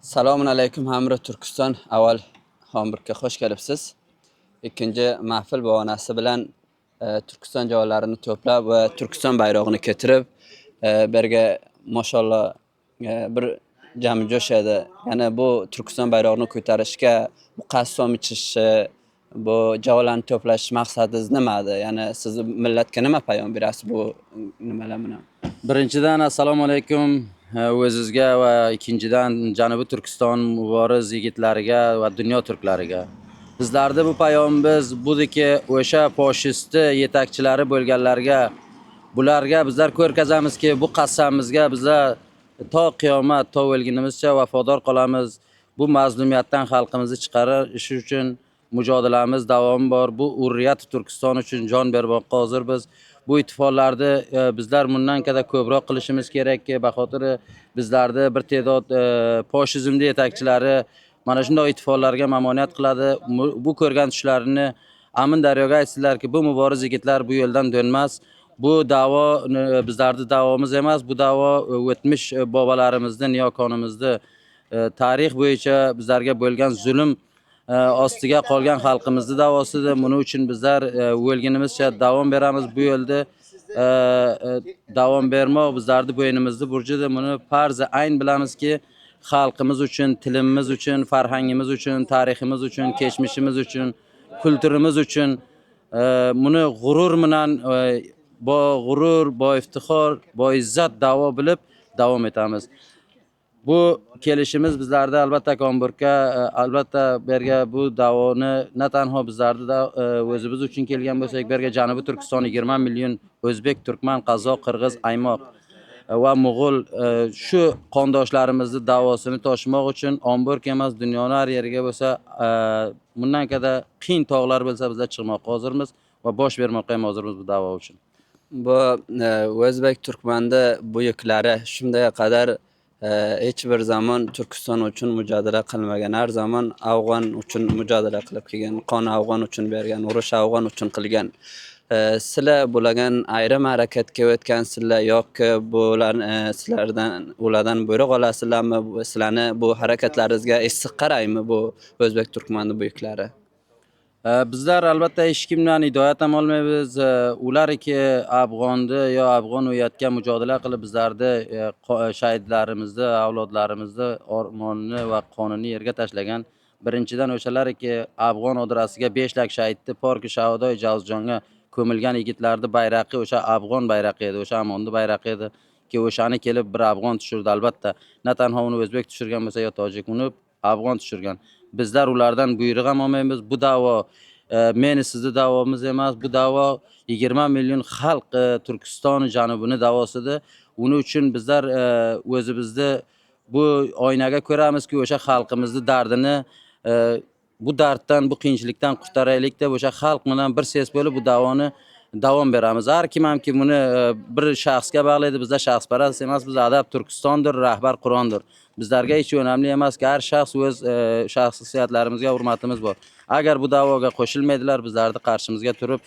Salomun alaykum hamra Turkiston. Avval Hamburgga xush kelibsiz. Ikkinchi mahfil bahonasi bilan Turkiston joylarini to'plab va Turkiston bayrog'ini ko'tarib, berga mashallah bir jami jo'shadi. Yana bu Turkiston bayrog'ini ko'tarishga bu qassom ichishi, bu joylarni to'plash maqsadingiz nimada? Yana siz millatga nima payon berasiz bu nimalar bilan? Birinchidan assalomu alaykum o'zizga va ikkinchidan Janubiy Turkiston muboriz yigitlariga va dunyo turklariga. Bizlarda bu payonimiz budiki o'sha fashisti yetakchilari bo'lganlarga, bularga bizlar ko'rkazamizki, bu qasamimizga bizlar to qiyomat, to o'lgunimizcha vafodor qolamiz. Bu mazlumiyatdan xalqimizni chiqarish uchun mujodalamiz davom bor. Bu urriyat Turkiston uchun jon bermoqqa hozir biz. Bu ittifoqlarni bizlar bundan kada ko'proq qilishimiz kerakki, baxotir bizlarda bir ta'dod fashizmning yetakchilari mana shunday ittifoqlarga mamoniyat qiladi. Bu ko'rgan tushlarini Amin Daryoga aytdilarki, bu muboriz yigitlar bu yo'ldan dönmas. Bu da'vo bizlarning da'vomiz emas, bu da'vo o'tmish bobolarimizni, niyokonimizni tarix bo'yicha bizlarga bo'lgan zulm ostiga qolgan xalqimizni da'vosidir. Buning uchun bizlar o'lgunimizcha davom beramiz bu yo'lda. Davom bermoq bizlarning bo'ynimizning burchidir. Buni farzi ayn bilamizki, xalqimiz uchun, tilimiz uchun, farhangimiz uchun, tariximiz uchun, kechmishimiz uchun, kulturimiz uchun buni g'urur bilan g'urur, iftixor, izzat da'vo bilib davom etamiz. Bu kelishimiz bizlarda albatta Hamburgga, albatta berga bu da'voni na tanho bizlarda o'zimiz uchun kelgan bo'lsak, berga Janubiy Turkiston 20 million o'zbek, turkman, qozoq, qirg'iz, aymoq va mo'g'ul shu qondoshlarimizni da'vosini toshmoq uchun Hamburg emas, dunyoning har yeriga bo'lsa, bundan kada qiyin tog'lar bo'lsa bizlar chiqmoqqa hozirmiz va bosh bermoqqa ham hozirmiz bu da'vo uchun. Bu o'zbek turkmanda buyuklari shunday qadar hech bir zaman Turkiston uchun mujodala qilmagan, har zaman Afg'on uchun mujodala qilib kelgan, qon Afg'on uchun bergan, urush Afg'on uchun qilgan. Sizlar bulardan ayrim harakatga o'tgansizlar yoki bular ulardan buyruq olasizlarmi? Sizlarni bu harakatlaringizga issiq qaraymi bu o'zbek turkmani buyuklari? Bizlar albatta hech kimdan hidoyat ham olmaymiz. Ularki Afg'onni yo Afg'on uyatga mujodala qilib bizlarni shahidlarimizni, avlodlarimizni ormonini va qonini yerga tashlagan. Birinchidan o'shalarki Afg'on odrasiga 5 lak shahidni Parki Shahodoy Javzjonga ko'milgan yigitlarni bayraqi o'sha Afg'on bayraqi edi, o'sha Amonni bayraqi edi ki o'shani kelib bir Afg'on tushirdi albatta. Na tanho uni o'zbek tushirgan bo'lsa yo tojik, uni Afg'on tushirgan. Bizlar ulardan buyruq ham olmaymiz. Bu da'vo meni sizni da'vomiz emas, bu da'vo 20 million xalq Turkiston janubini da'vosidir. Uning uchun bizlar o'zimizni bu oynaga ko'ramizki, o'sha xalqimizni dardini bu darddan, bu qiyinchilikdan qutqaraylik deb o'sha xalq bilan bir ses bo'lib bu da'voni davom beramiz. Har kim hamki buni bir shaxsga bog'laydi, bizlar shaxsparast emas, biz adab Turkistondir, rahbar Qur'ondir. Bizlarga hech o'namli emaski, har shaxs o'z shaxsiyatlarimizga hurmatimiz bor. Agar bu da'voga qo'shilmaydilar, bizlarni qarshimizga turib,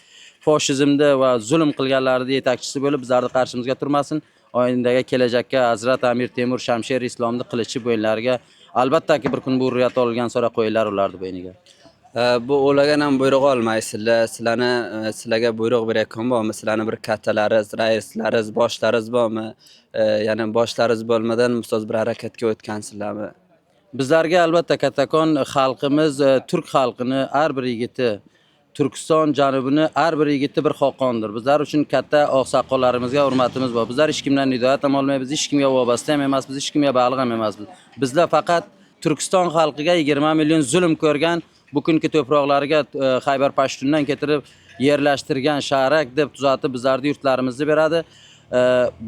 fashizmda va zulm qilganlarning yetakchisi bo'lib, bizlarni qarshimizga turmasin. Oyindagi kelajakka Hazrat Amir Temur Shamsher Islomning qilichi bo'ynlariga albattaki bir kun bu urriyat olgan so'ra qo'yillar ularning bo'yniga. Bu ulardan ham buyruq olmaysizlar. Sizlarga buyruq berayotgan bormi? Sizlarning bir kattalaringiz, raislaringiz, boshlaringiz bormi? Ya'ni boshlaringiz bo'lmadan ustoz bir harakatga o'tgansizlarmi? Bizlarga albatta kattakon xalqimiz, turk xalqini har bir yigiti, Turkiston janubini har bir yigiti bir xoqondir. Bizlar uchun katta oqsoqollarimizga hurmatimiz bor. Bizlar hech kimdan hidoyat ham olmaymiz, hech kimga vobasta ham emasmiz, hech kimga bog'liq ham emasmiz. Bizlar faqat Turkiston xalqiga 20 million zulm ko'rgan, bu kungi to'proqlariga Xaybar Pashtundan keltirib yerlashtirgan sharak deb tuzatib bizlarning yurtlarimizni beradi.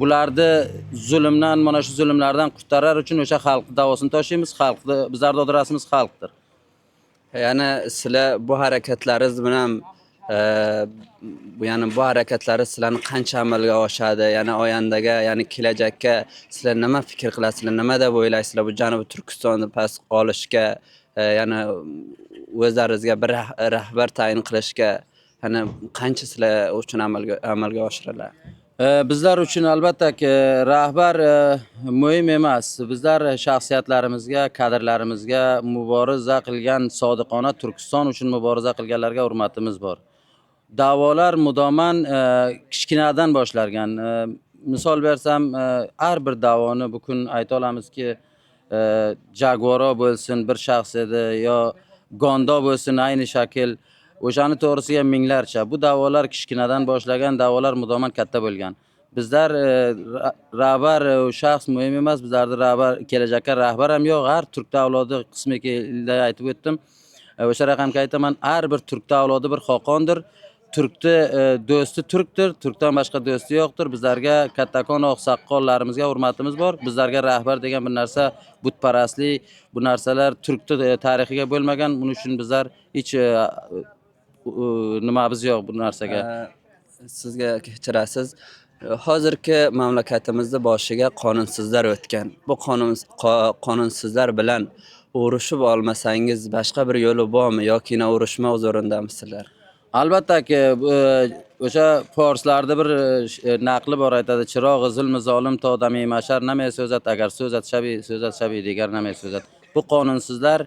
Bularni zulmdan, mana shu zulmlardan qutqarar uchun o'sha xalq da'vosini toshlaymiz. Xalqni bizlarning odrasimiz xalqdir. Ya'ni sizlar bu harakatlaringiz bilan ya'ni bu harakatlaringiz sizlarni qancha amalga oshadi? Ya'ni oyandaga, ya'ni kelajakka sizlar nima fikr qilasizlar? Nima deb o'ylaysizlar bu Janubiy Turkistonni past olishga, ya'ni o'zlaringizga bir rahbar tayin qilishga, ya'ni qancha sizlar uchun amalga oshiradilar? Bizlar uchun albattaki rahbar muhim emas. Bizlar shaxsiyatlarimizga, kadrlarimizga muboriza qilgan, sodiqona Turkiston uchun muboriza qilganlarga hurmatimiz bor. Da'volar mudoman kichkinadan boshlangan. Misol bersam, har bir da'voni bu kun ayta olamizki, Jaguaro bo'lsin, bir shaxs edi, yo Gondo bo'lsin, ayni shakl. O'shani to'g'risiga minglarcha. Bu da'volar kichkinadan boshlangan, da'volar mudoman katta bo'lgan. Bizlar rahbar shaxs muhim emas, bizlarda rahbar, kelajakka rahbar ham yo'q. Har turk avlodi qismiga aytib o'tdim. O'sha raqamga aytaman, har bir turk avlodi bir xoqondir. Turkni do'sti turkdir, turkdan boshqa do'sti yo'qdir. Bizlarga kattakon oqsoqollarimizga hurmatimiz bor. Bizlarga rahbar degan bir narsa butparastlik, bu narsalar turkni tarixiga bo'lmagan. Buning uchun bizlar hech nimamiz yo'q bu narsaga. Sizga kechirasiz. Hozirgi mamlakatimizda boshiga qonunsizlar o'tgan. Bu qonunsizlar bilan urushib olmasangiz boshqa bir yo'li bormi yoki urushmoq zorundamisizlar? Albattaki o'sha forslarda bir naqli bor, aytadi: "Chirog'i zulmi zolim to dami mashar namay so'zat, agar so'zat shabi degar namay so'zat." Bu qonunsizlar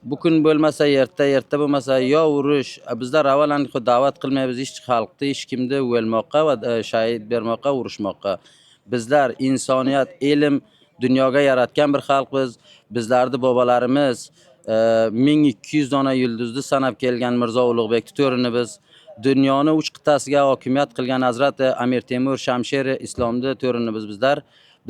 bu kun bo'lmasa erta bo'lmasa yo urush. Bizlar avvalan da'vat qilmaymiz hech xalqni, hech kimni o'lmoqqa va shahid bermoqqa, urushmoqqa. Bizlar insoniyat, ilm dunyoga yaratgan bir xalqmiz. Bizlarning bobolarimiz 1200 dona yulduzni sanab kelgan Mirzo Ulug'bekni to'rini biz. Dunyoni 3 qit'asiga hokimiyat qilgan Hazrati Amir Temur Shamsheri Islomni to'rini bizlar.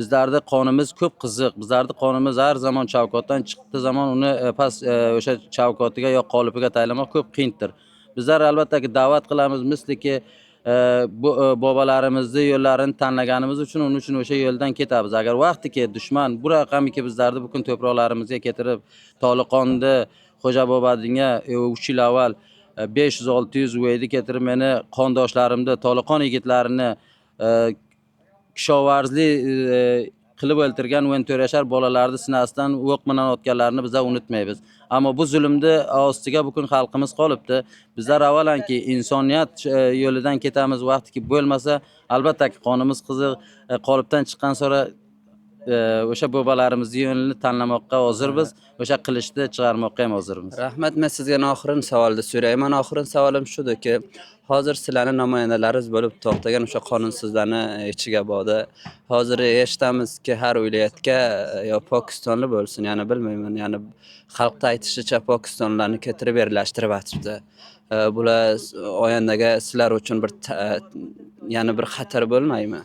Bizlarda qonimiz ko'p qiziq. Bizlarda qonimiz har zamon chavkotdan chiqdi zamon uni past o'sha chavkotiga yo qolipiga taylamoq ko'p qiyindir. Bizlar albatta da'vat qilamiz, misliki bu bobolarimizni yo'llarini tanlaganimiz uchun uning uchun o'sha yo'ldan ketamiz. Agar vaqtiki dushman bu raqamiki bizlarni bu kun to'proqlarimizga keltirib, Toliqonni, Xo'jabobodinga 3 yil avval 500-600 uyni keltirib meni qondoshlarimni, Toliqon yigitlarini kishovarzli qilib o'ltirgan 14 yashar bolalarni sinasidan o'q bilan otganlarini bizlar unutmaymiz. Ammo bu zulmni ostiga bu kun xalqimiz qolibdi. Bizlar avvalanki insoniyat yo'lidan ketamiz, vaqtiki bo'lmasa, albatta qonimiz qiziq, qolipdan chiqqan sora o'sha bobolarimizni yo'lini tanlamoqqa hozirmiz, o'sha qilishni chiqarmoqqa ham hozirmiz. Rahmat, men sizga oxirin savolni so'rayman. Oxirin savolim shudiki, hozir sizlarning namoyandalaringiz bo'lib to'xtagan o'sha qonunsizlarni ichiga bordi. Hozir eshitamizki, har viloyatga yo Pokistonli bo'lsin, ya'ni bilmayman, ya'ni xalqda aytishicha Pokistonlarni keltirib birlashtirib atibdi. Bular oyandaga sizlar uchun bir ya'ni bir xatar bo'lmaymi?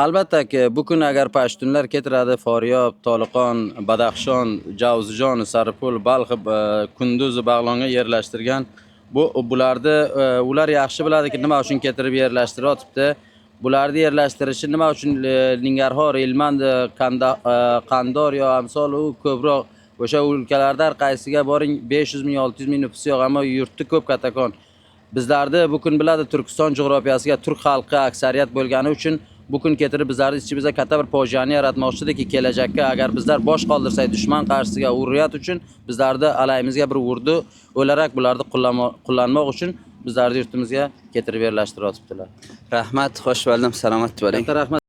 Albattaki bu kun agar pashtunlar ketiradi, Foryob, Toliqon, Badaxshon, Javzijon, Saripul, Balx, Kunduz, Bag'longa yerlashtirgan, bularni ular yaxshi biladiki nima uchun ketirib yerlashtiryapti. Bularni yerlashtirishi nima uchun Lingarhor, Ilmand, Qandor yo amsol u ko'proq o'sha o'lkalarda har qaysiga boring 500 ming, 600 ming nufus yo'q, ammo yurti ko'p katakon. Bizlarni bu kun biladi Turkiston jo'grafiyasiga turk xalqi aksariyat bo'lgani uchun bu kun keltirib bizlarni ichimizda katta bir fojiani yaratmoqchidiki, kelajakka agar bizlar bosh qoldirsak dushman qarshisiga uriyat uchun bizlarni alaymizga bir urdi o'larak bularni qo'llanmoq uchun bizlarni yurtimizga keltirib yerlashtiryaptilar. Rahmat, xush bo'ldim, salomat bo'ling. Rahmat.